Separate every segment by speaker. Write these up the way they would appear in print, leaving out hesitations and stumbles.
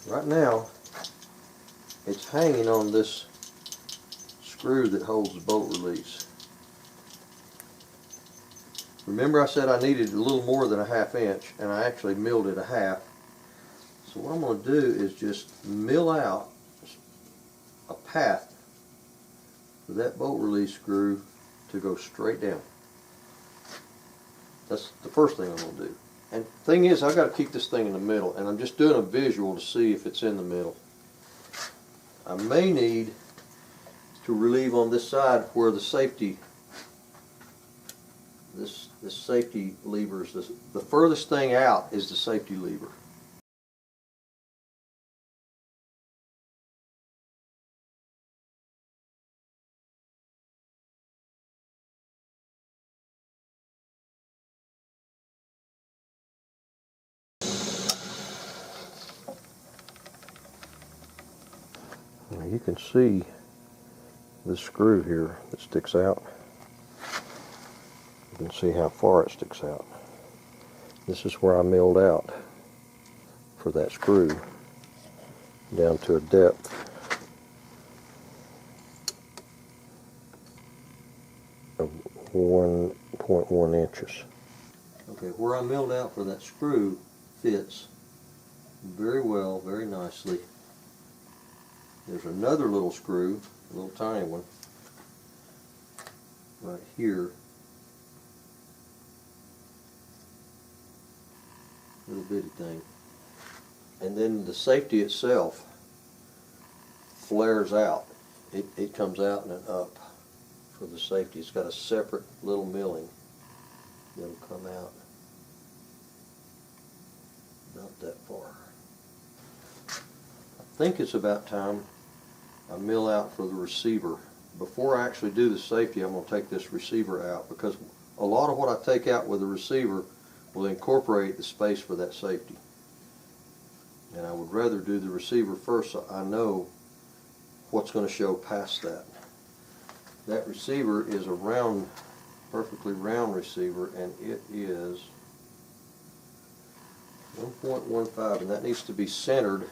Speaker 1: Right now, it's hanging on this screw that holds the bolt release. Remember I said I needed a little more than a 1/2 inch, and I actually milled it a 1/2. So what I'm going to do is just mill out a path for that bolt release screw to go straight down. That's the first thing I'm going to do. And the thing is, I've got to keep this thing in the middle, and I'm just doing a visual to see if it's in the middle. I may need to relieve on this side where the safety, this safety lever is the furthest thing out is the safety lever. Now you can see this screw here that sticks out. You can see how far it sticks out. This is where I milled out for that screw down to a depth of 1.1 inches. Okay, where I milled out for that screw fits very well, very nicely. There's another little screw, a little tiny one, right here. Little bitty thing. And then the safety itself flares out. It comes out and up for the safety. It's got a separate little milling that'll come out about that far. I think it's about time I mill out for the receiver. Before I actually do the safety, I'm going to take this receiver out, because a lot of what I take out with the receiver will incorporate the space for that safety. And I would rather do the receiver first so I know what's going to show past that. That receiver is a round, perfectly round receiver, and it is 1.15, and that needs to be centered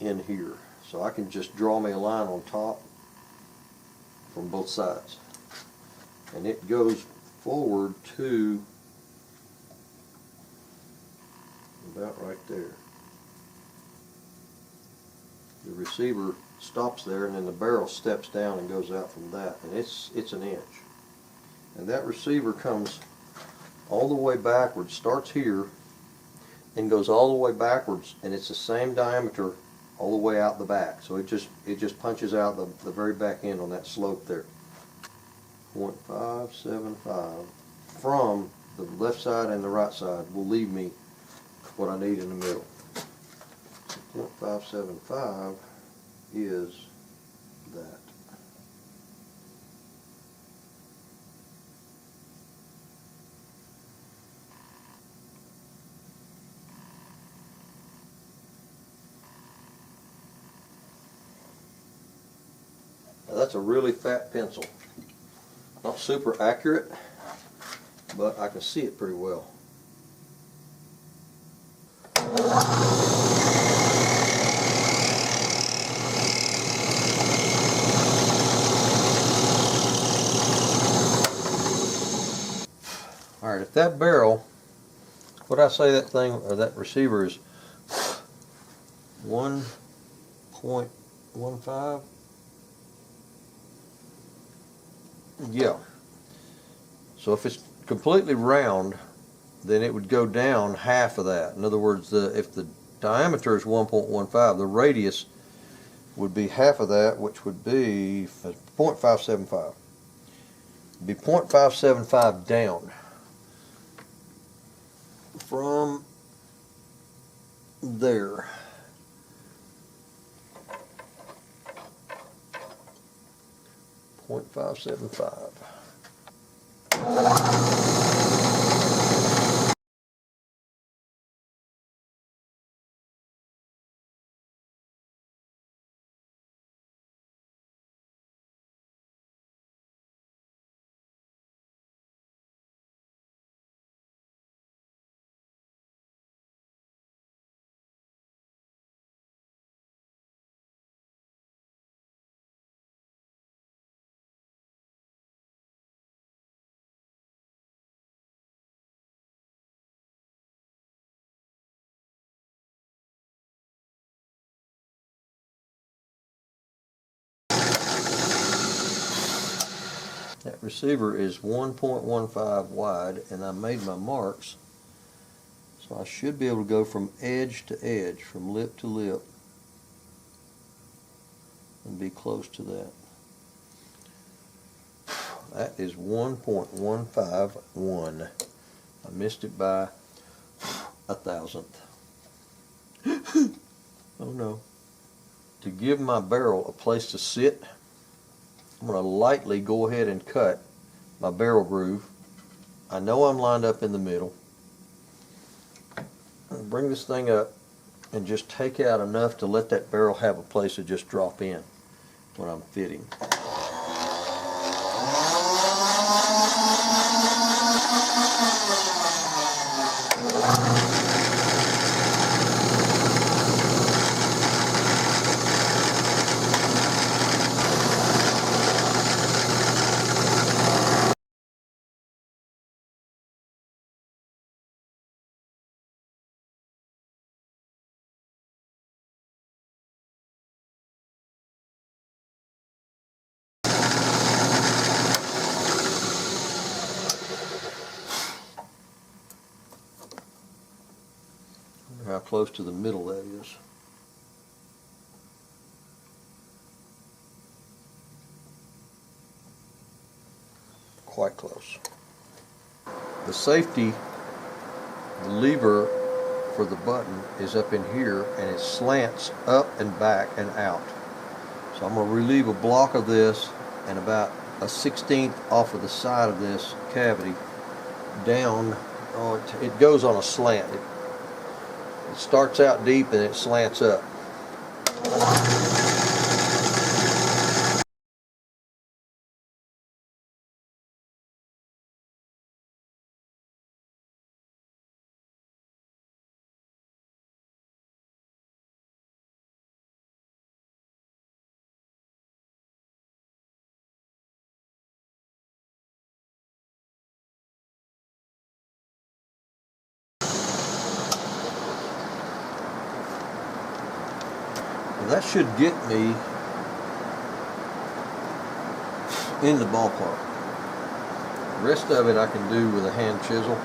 Speaker 1: in here. So I can just draw me a line on top from both sides. And it goes forward to about right there. The receiver stops there, and then the barrel steps down and goes out from that, and it's an inch. And that receiver comes all the way backwards, starts here and goes all the way backwards, and it's the same diameter all the way out the back. So it just punches out the very back end on that slope there. 0.575 from the left side and the right side will leave me what I need in the middle. So 0.575 is that. Now that's a really fat pencil. Not super accurate, but I can see it pretty well. Alright, if that barrel, what I say that thing, or that receiver is 1.15? Yeah. So if it's completely round, then it would go down half of that. In other words, if the diameter is 1.15, the radius would be half of that, which would be 0.575. It'd be 0.575 down from there. 0.575. That receiver is 1.15 wide, and I made my marks, so I should be able to go from edge to edge, from lip to lip, and be close to that. That is 1.151. I missed it by 1/1000th. Oh no. To give my barrel a place to sit, I'm going to lightly go ahead and cut my barrel groove. I know I'm lined up in the middle. I'll bring this thing up and just take out enough to let that barrel have a place to just drop in when I'm fitting. How close to the middle that is. Quite close. The safety, the lever for the button is up in here, and it slants up and back and out. So I'm going to relieve a block of this and about a 1/16 off of the side of this cavity down. Oh, it goes on a slant. It starts out deep and it slants up. That should get me in the ballpark. The rest of it I can do with a hand chisel.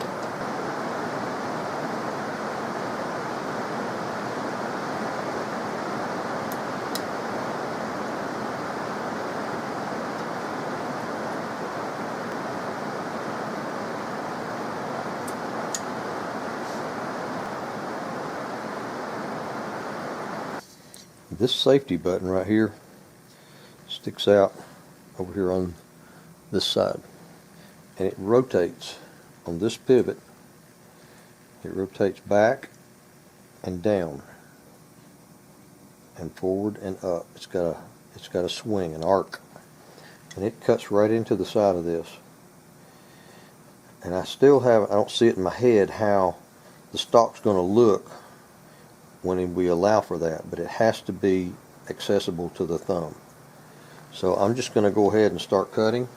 Speaker 1: This safety button right here sticks out over here on this side, and it rotates on this pivot. It rotates back and down and forward and up. It's got a swing, an arc, and it cuts right into the side of this. And I don't see it in my head how the stock's going to look when we allow for that, but it has to be accessible to the thumb. So I'm just going to go ahead and start cutting.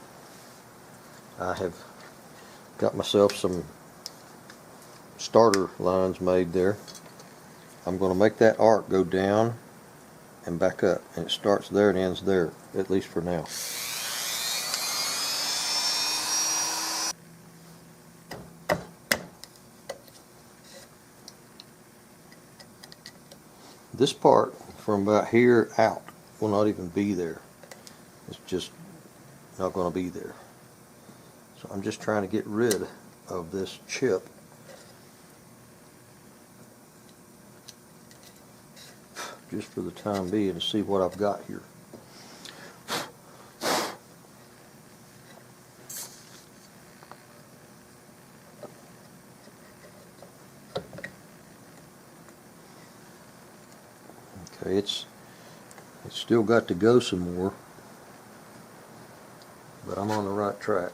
Speaker 1: I have got myself some starter lines made there. I'm going to make that arc go down and back up, and it starts there and ends there, at least for now. This part from about here out will not even be there. It's just not going to be there. So I'm just trying to get rid of this chip. Just for the time being, to see what I've got here. Okay, it's still got to go some more, but I'm on the right track.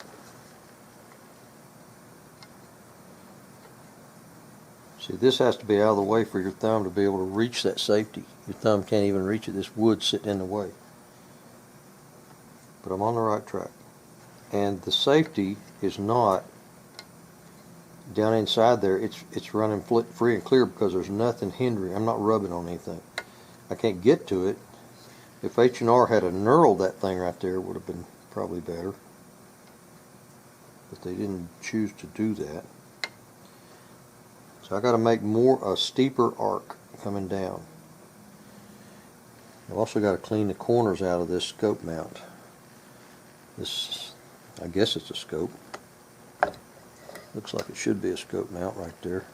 Speaker 1: See, this has to be out of the way for your thumb to be able to reach that safety. Your thumb can't even reach it. This wood's sitting in the way. But I'm on the right track. And the safety is not down inside there. It's running free and clear because there's nothing hindering. I'm not rubbing on anything. I can't get to it. If H&R had a knurled that thing right there, it would have been probably better. but they didn't choose to do that. So I got to make a steeper arc coming down. I've also got to clean the corners out of this scope mount. This, I guess it's a scope. Looks like it should be a scope mount right there.